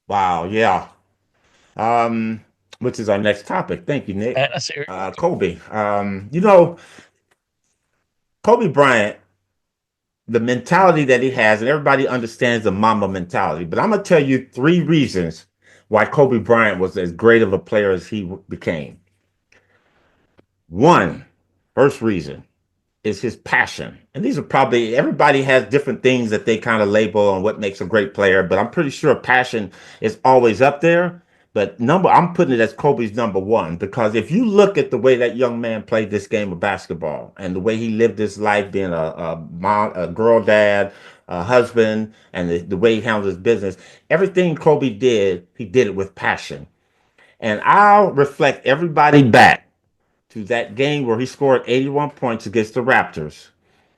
Wow, yeah. Um, which is our next topic. Thank you, Nick. Kobe. Kobe Bryant, the mentality that he has, and everybody understands the Mamba mentality. But I'm gonna tell you three reasons why Kobe Bryant was as great of a player as he became. One, first reason is his passion. And these are probably everybody has different things that they kind of label on what makes a great player, but I'm pretty sure passion is always up there. But I'm putting it as Kobe's number one because if you look at the way that young man played this game of basketball and the way he lived his life, being a girl dad, a husband, and the way he handled his business, everything Kobe did, he did it with passion. And I'll reflect everybody back to that game where he scored 81 points against the Raptors.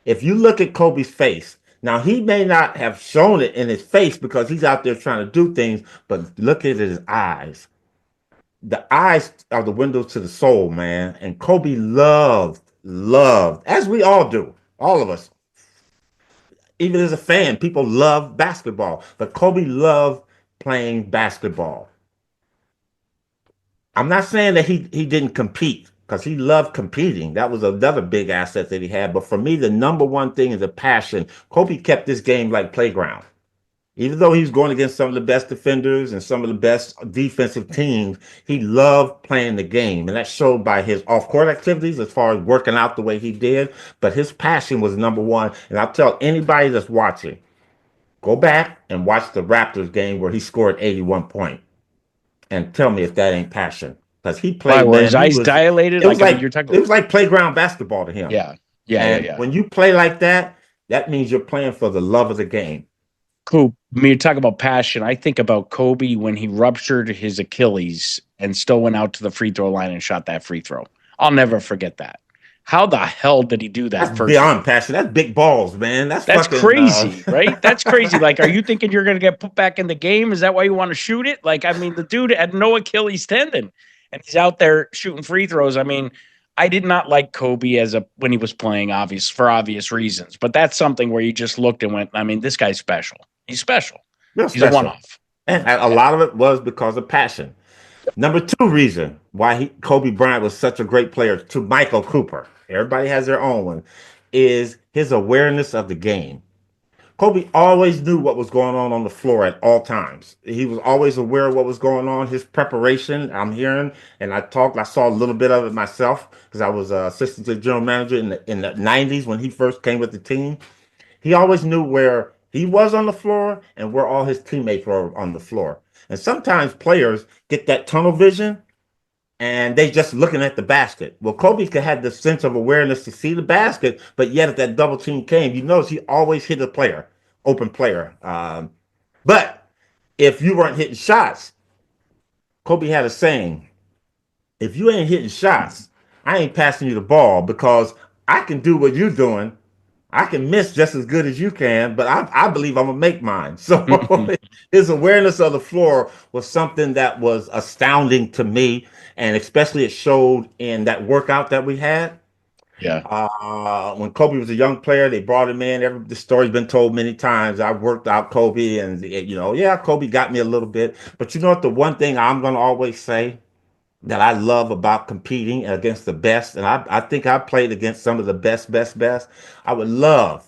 If you look at Kobe's face, now he may not have shown it in his face because he's out there trying to do things, but look at his eyes. The eyes are the windows to the soul, man. And Kobe loved, as we all do, all of us, even as a fan, people love basketball. But Kobe loved playing basketball. I'm not saying that he didn't compete because he loved competing. That was another big asset that he had. But for me, the number one thing is the passion. Kobe kept this game like playground. Even though he was going against some of the best defenders and some of the best defensive teams, he loved playing the game. And that showed by his off-court activities as far as working out the way he did. But his passion was number one. And I'll tell anybody that's watching, go back and watch the Raptors game where he scored 81 points and tell me if that ain't passion. Because he Why played, were his man. eyes dilated? It was Like, I mean, like you're talking. it was like playground basketball to him. Yeah, yeah, yeah, And yeah. when you play like that, that means you're playing for the love of the game. Cool. I mean, you talk about passion. I think about Kobe when he ruptured his Achilles and still went out to the free throw line and shot that free throw. I'll never forget that. How the hell did he do That's that? First of beyond all, passion. That's big balls, man. That's that's fucking. crazy, right? That's crazy. Like, are you thinking you're going to get put back in the game? Is that why you want to shoot it? Like, I mean, the dude had no Achilles tendon and he's out there shooting free throws. I mean, I did not like Kobe as a when he was playing, obvious for obvious reasons. But that's something where you just looked and went, I mean, this guy's special. He's special. Real He's a one special. off. And a lot of it was because of passion. Number two reason why Kobe Bryant was such a great player to Michael Cooper, everybody has their own one, is his awareness of the game. Kobe always knew what was going on the floor at all times. He was always aware of what was going on. His preparation, I'm hearing, and I saw a little bit of it myself because I was assistant to the general manager in the 90s when he first came with the team. He always knew where he was on the floor and where all his teammates were on the floor. And sometimes players get that tunnel vision and they just looking at the basket. Well, Kobe could have the sense of awareness to see the basket, but yet if that double team came, you notice he always hit a player, open player. But if you weren't hitting shots, Kobe had a saying: "If you ain't hitting shots, I ain't passing you the ball because I can do what you're doing. I can miss just as good as you can, but I believe I'm gonna make mine." So his awareness of the floor was something that was astounding to me, and especially it showed in that workout that we had. Yeah. When Kobe was a young player, they brought him in. The story's been told many times. I worked out Kobe, and yeah, Kobe got me a little bit. But you know what? The one thing I'm gonna always say that I love about competing against the best, and I think I played against some of the best. I would love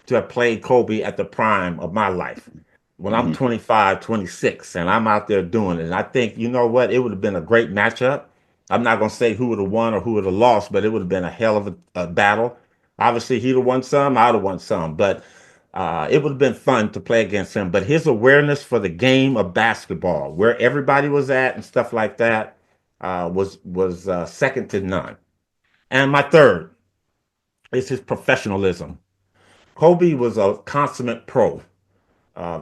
to have played Kobe at the prime of my life when I'm Mhm. 25, 26, and I'm out there doing it. And I think, you know what, it would have been a great matchup. I'm not going to say who would have won or who would have lost, but it would have been a hell of a battle. Obviously, he'd have won some, I'd have won some, but it would have been fun to play against him. But his awareness for the game of basketball, where everybody was at and stuff like that, was second to none. And my third is his professionalism. Kobe was a consummate pro.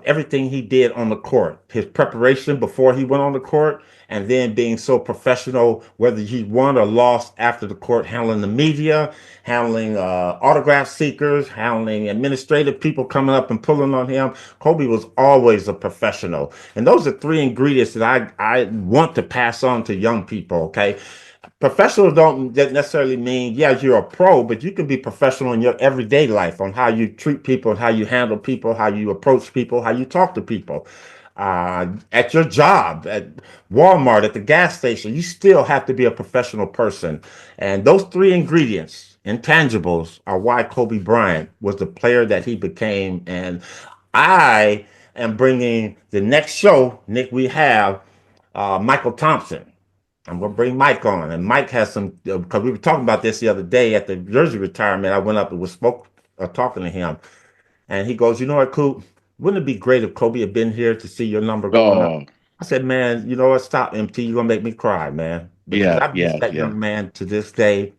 Everything he did on the court, his preparation before he went on the court, and then being so professional, whether he won or lost after the court, handling the media, handling autograph seekers, handling administrative people coming up and pulling on him. Kobe was always a professional. And those are three ingredients that I want to pass on to young people, okay? Professional don't necessarily mean, yeah, you're a pro, but you can be professional in your everyday life on how you treat people and how you handle people, how you approach people, how you talk to people. at your job, at Walmart, at the gas station, you still have to be a professional person. And those three ingredients, intangibles, are why Kobe Bryant was the player that he became. And I am bringing the next show, Nick, we have Michael Thompson. I'm gonna bring Mike on, and Mike has some because we were talking about this the other day at the jersey retirement. I went up and was talking to him, and he goes, "You know what, Coop? Wouldn't it be great if Kobe had been here to see your number going up?" Oh, I said, "Man, you know what? Stop, MT. You're gonna make me cry, man, because yeah, I miss yeah, that yeah. young man to this day.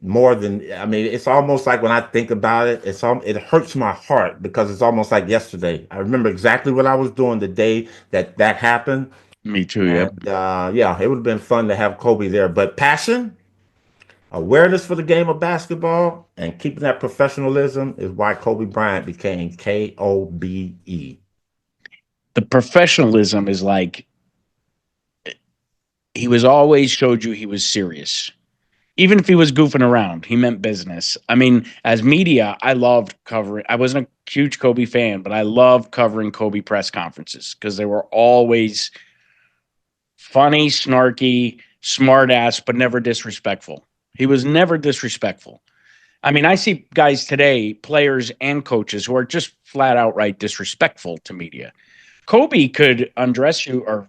More than I mean, it's almost like when I think about it, it hurts my heart because it's almost like yesterday. I remember exactly what I was doing the day that happened, Me too. Yep. and yeah, it would have been fun to have Kobe there. But passion, awareness for the game of basketball, and keeping that professionalism is why Kobe Bryant became KOBE. The professionalism is like he was always showed you he was serious. Even if he was goofing around, he meant business. I mean, as media, I loved covering. I wasn't a huge Kobe fan, but I loved covering Kobe press conferences because they were always funny, snarky, smart ass, but never disrespectful. He was never disrespectful. I mean, I see guys today, players and coaches, who are just flat outright disrespectful to media. Kobe could undress you or,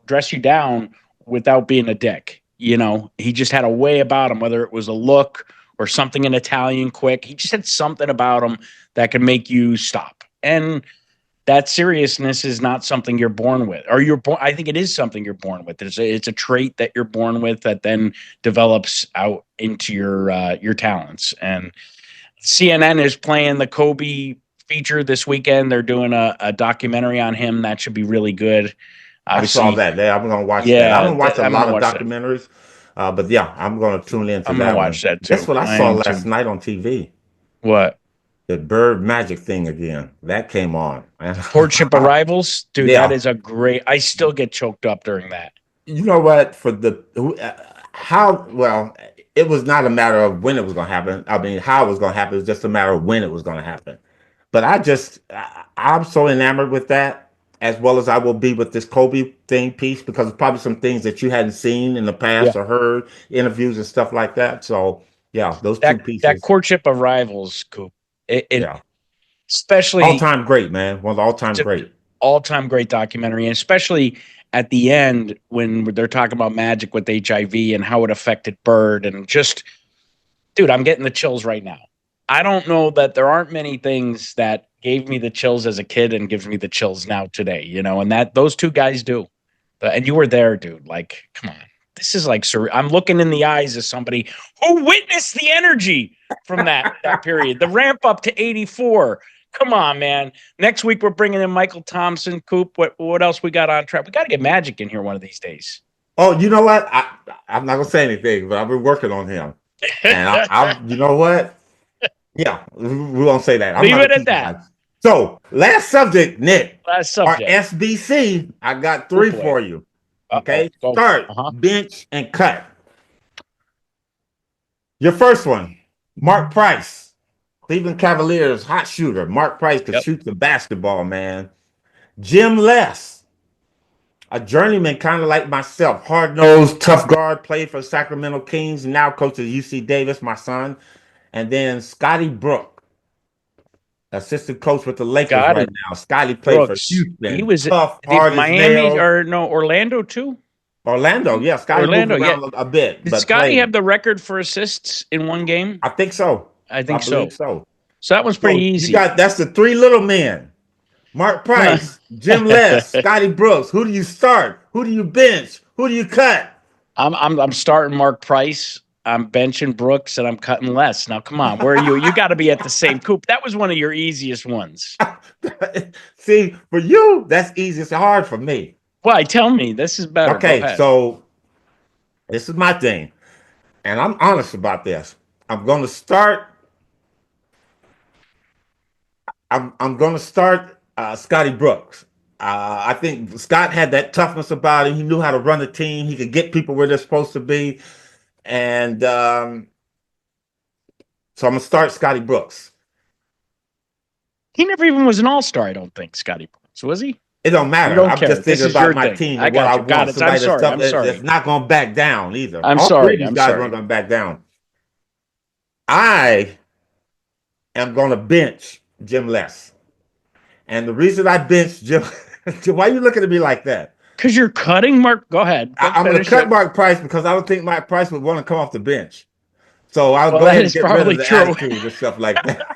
dress you down without being a dick. He just had a way about him, whether it was a look or something in Italian quick. He just had something about him that could make you stop. And that seriousness is not something you're born with, or you're born. I think it is something you're born with. It's a trait that you're born with that then develops out into your talents. And CNN is playing the Kobe feature this weekend. They're doing a documentary on him that should be really good. I saw Obviously, that. Yeah, I'm gonna watch that. I yeah, don't watch a I'm lot gonna of watch that. documentaries, but yeah, I'm gonna tune into I'm gonna that watch one. that Guess too. what I I saw am last too. night on TV? What? The Bird Magic thing again. That came on, man. Courtship Arrivals, dude. That Yeah, is a great. I still get choked up during that. you know what? For the how well, it was not a matter of when it was going to happen. I mean, how it was going to happen. It was just a matter of when it was going to happen. But I'm so enamored with that, as well as I will be with this Kobe thing piece, because it's probably some things that you hadn't seen in the Yeah. past or heard interviews and stuff like that. So yeah, those two That pieces. Courtship Arrivals, Coop. It Yeah, all especially time great, man. One of the all it's time a great. all-time great documentary, and especially at the end when they're talking about Magic with HIV and how it affected Bird, and just, dude, I'm getting the chills right now. I don't know that there aren't many things that gave me the chills as a kid and gives me the chills now today, and that those two guys do. And you were there, dude. Like, come on. This is like I'm looking in the eyes of somebody who witnessed the energy from that period, the ramp up to 84. Come on, man. Next week we're bringing in Michael Thompson, Coop. What else we got on track? We got to get Magic in here one of these days. Oh, you know what? I'm not gonna say anything, but I've been working on him, and you know what? Yeah, we won't say that. I'm Leave not it gonna at tease you that. guys. So, last subject, Nick. Last Our subject. SBC. I got Oh three boy. for you. Uh-oh. Okay, Go. start, Uh-huh. bench, and cut. Your first one, Mark Price, Cleveland Cavaliers hot shooter. Mark Price could Yep. shoot the basketball, man. Jim Les, a journeyman kind of like myself, hard nosed, tough guard, played for Sacramento Kings, now coaches UC Davis, my son. And then Scottie Brooks, assistant coach with the Lakers right Scottie now. Scottie played for Brooks. He Houston, was tough, the hard as Miami nails. or no, Orlando too? Orlando, yeah, Scottie moved Orlando, yeah. around a bit, Did but Scotty played. have the record for assists in one game? I think so. I I think believe so. so. So that one's pretty So you easy. got that's the three little men. Mark Price, Jim Les, Scottie Brooks. Who do you start? Who do you bench? Who do you cut? I'm starting Mark Price. I'm benching Brooks and I'm cutting less. Now, come on, where are you? You got to be at the same coop. That was one of your easiest ones. See, for you, that's easy. It's hard for me. Why? Tell me. This is better. Go Okay, ahead. so this is my thing, and I'm honest about this. I'm going to start. I'm going to start Scottie Brooks. I think Scott had that toughness about him. He knew how to run a team. He could get people where they're supposed to be, and so I'm gonna start Scottie Brooks. He never even was an all-star, I don't think, Scotty. So was he? It don't You matter. don't I'm care. just This thinking is about your my thing. team I and what got I you. Got want. it. I'm Somebody that's sorry. tough, I'm sorry. that's not going to back down either. I'm All three of sorry. these I'm guys sorry. weren't going to back down. I am going to bench Jim Les. And the reason I bench Jim, why are you looking at me like that? Because you're cutting Mark. Go ahead. Go I'm going to finish cut it. Mark Price because I don't think Mark Price would want to come off the bench. So I'll Well, go that ahead and is get rid of probably the true. attitude and stuff like that.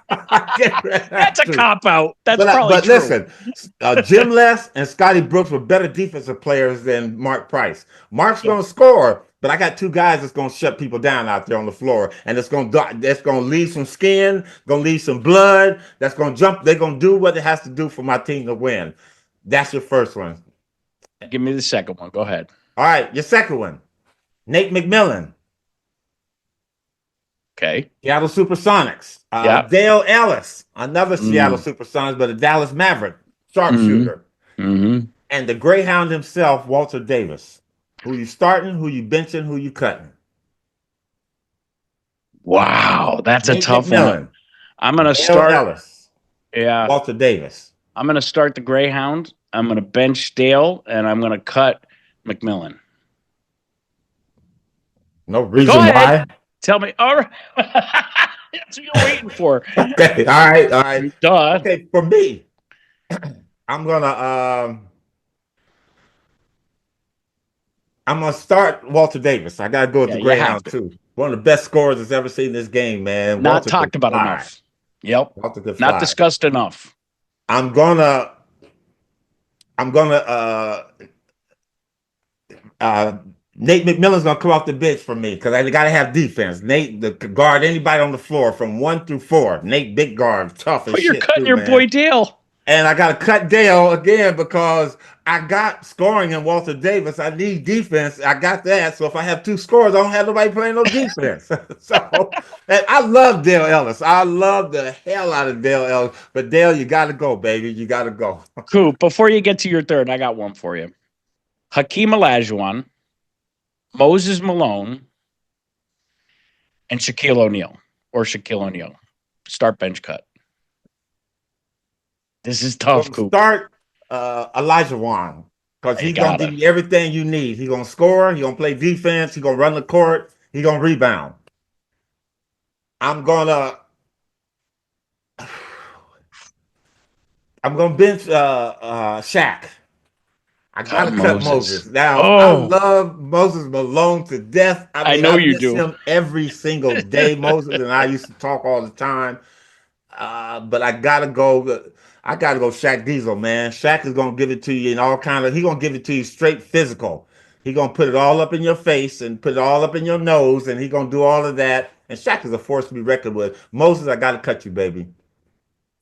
Get rid of That's a attitude. cop out. That's probably But true. listen, Jim Les and Scottie Brooks were better defensive players than Mark Price. Mark's Yeah. going to score, but I got two guys that's going to shut people down out there on the floor, and that's going to leave some skin, going to leave some blood. That's going to jump. They're going to do what it has to do for my team to win. That's your first one. Give me the second one. Go ahead. All right, your second one, Nate McMillan. Okay. Seattle Supersonics. Yeah. Dale Ellis, another Seattle Mm. Supersonics, but a Dallas Maverick Mm-hmm. sharpshooter. Mm-hmm. And the Greyhound himself, Walter Davis. Who you starting, who you benching, who you cutting. Wow, that's a Nate tough one. McMillan, I'm gonna Dale start. Ellis, Yeah, Walter Davis. I'm gonna start the Greyhound. I'm gonna bench Dale, and I'm gonna cut McMillan. No Go reason ahead. why. Tell me. All right. That's what you're waiting for. Okay, all right, all right. Duh. Okay, for me, I'm gonna start Walter Davis. I gotta go with Yeah, the you have Greyhound to. too. One of the best scorers that's ever seen this game, man. Not Walter could talked about fly. enough. Yep. Walter could Not fly. discussed enough. I'm gonna uh Nate McMillan's gonna come off the bench for me because I gotta have defense. Nate the guard anybody on the floor from 1 through 4. Nate big guard, tough as But you're shit cutting too, your man. boy Dale. And I gotta cut Dale again because I got scoring in Walter Davis. I need defense. I got that. So if I have two scores, I don't have nobody playing no defense. So and I love Dale Ellis. I love the hell out of Dale Ellis. But Dale, you gotta go, baby. You gotta go. Coop, before you get to your third, I got one for you. Hakeem Olajuwon, Moses Malone, and Shaquille O'Neal. Or Shaquille O'Neal. Start bench cut. This is tough, Coop. Start Olajuwon because You he's gonna gotta. give you everything you need. He's gonna score. He's gonna play defense. He's gonna run the court. He's gonna rebound. I'm gonna bench Shaq. I gotta cut Moses. Now I Oh, love Moses Malone to death. I I mean, know I you miss do. him every single day. Moses and I used to talk all the time. But I gotta go. I gotta go. Shaq Diesel, man. Shaq is gonna give it to you in all kind of. He gonna give it to you straight physical. He gonna put it all up in your face and put it all up in your nose, and he gonna do all of that. And Shaq is a force to be reckoned with. Moses, I gotta cut you, baby.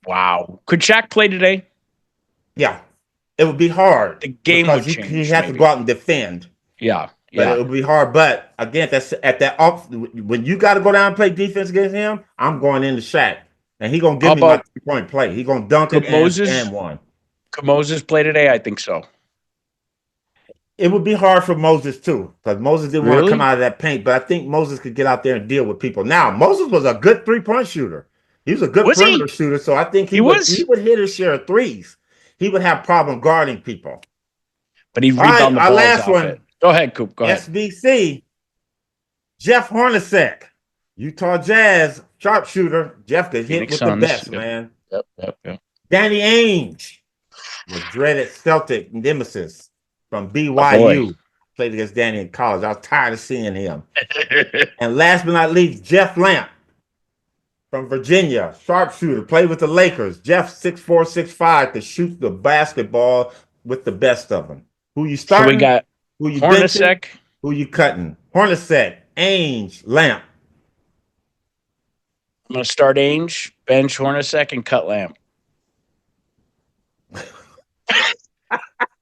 Wow. Could Shaq play today? Yeah, it would be hard The game because would he change, has to maybe. go out and defend. Yeah. But it Yeah. would be hard. But again, that's at that off when you got to go down and play defense against him. I'm going into Shaq, and he gonna How give me my about 3-point play. He gonna dunk it could Moses? and one. Could Moses play today? I think so. It would be hard for Moses too, because Moses didn't want to come Really? out of that paint. But I think Moses could get out there and deal with people. Now, Moses was a good 3-point shooter. He was a good Was perimeter he? shooter, so I think He he was. would hit his share of threes. He would have problem guarding people. But he'd All right, rebound the our balls last off it. one, Go ahead, Coop. Go ahead. SBC, Jeff Hornacek, Utah Jazz sharpshooter. Jeff could hit Phoenix with the Suns. best, Yep. man. Yep. Danny Ainge, the dreaded Celtic nemesis from boy. BYU. Played against Danny in college. I was tired of seeing him. And last but not least, Jeff Lamp from Virginia, sharpshooter, played with the Lakers. Jeff 6'4", 6'5", could shoot the basketball with the best of them. Who you So we starting? got Who you benching? Hornacek. Who you cutting? Hornacek, Ainge, Lamp. I'm going to start Ainge, bench Hornacek, and cut Lamp.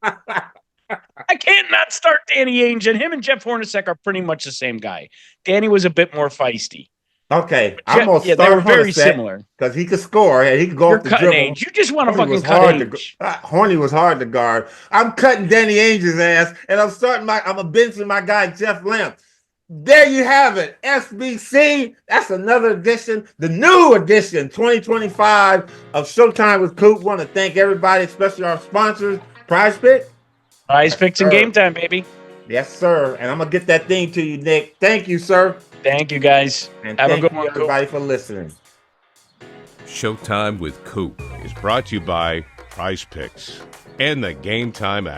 I can't not start Danny Ainge, and him and Jeff Hornacek are pretty much the same guy. Danny was a bit more feisty. Okay, I'm gonna They start were very Hornacek similar. because he could score and he could go You're off the cutting dribble. Ainge. You just want to Horny fucking was cut hard to Ainge. Horny was hard to guard. I'm cutting Danny Ainge's ass, and I'm benching my guy Jeff Lamp. There you have it. SBC. That's another edition, the new edition, 2025 of Showtime with Coop. Want to thank everybody, especially our sponsors, Prize Pick. Prize Yes, Picks and sir. Game Time, baby. Yes, sir. And I'm going to get that thing to you, Nick. Thank you, sir. Thank you, guys. And Have a thank good you, one, Coop. everybody, for listening. Showtime with Coop is brought to you by Prize Picks and the Game Time app.